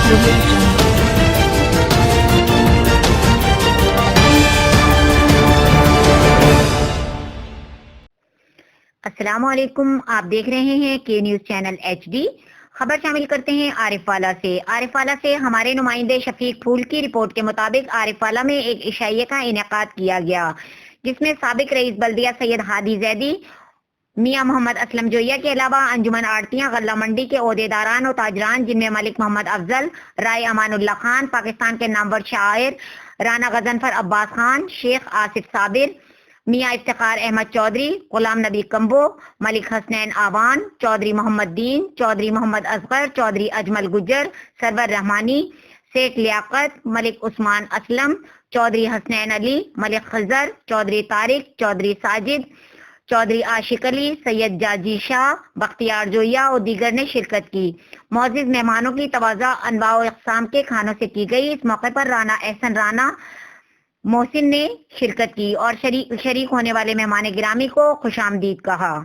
السلام علیکم، آپ دیکھ رہے ہیں کے نیوز چینل ایچ ڈی۔ خبر شامل کرتے ہیں عارف والا سے۔ عارف والا سے ہمارے نمائندے شفیق پھول کی رپورٹ کے مطابق عارف والا میں ایک عشائیہ کا انعقاد کیا گیا، جس میں سابق رئیس بلدیہ سید ہادی زیدی، میاں محمد اسلم جویہ کے علاوہ انجمن آڑتیاں غلہ منڈی کے عہدیداران و تاجران، جن میں ملک محمد افضل، رائے امان اللہ خان، پاکستان کے نامور شاعر رانا غضنفر عباس خان، شیخ آصف صابر، میاں افتخار احمد چودھری، غلام نبی کمبو، ملک حسنین آوان، چودھری محمد دین، چودھری محمد اصغر، چودھری اجمل گجر، سرور رحمانی، شیخ لیاقت، ملک عثمان اسلم، چودھری حسنین علی، ملک خضر، چودھری طارق، چودھری ساجد، چودھری عاشق علی، سید جاجی شاہ، بختیار جویہ اور دیگر نے شرکت کی۔ معزز مہمانوں کی تواضع انواع و اقسام کے کھانوں سے کی گئی۔ اس موقع پر رانا احسن رانا محسن نے شرکت کی اور شریک ہونے والے مہمان گرامی کو خوش آمدید کہا۔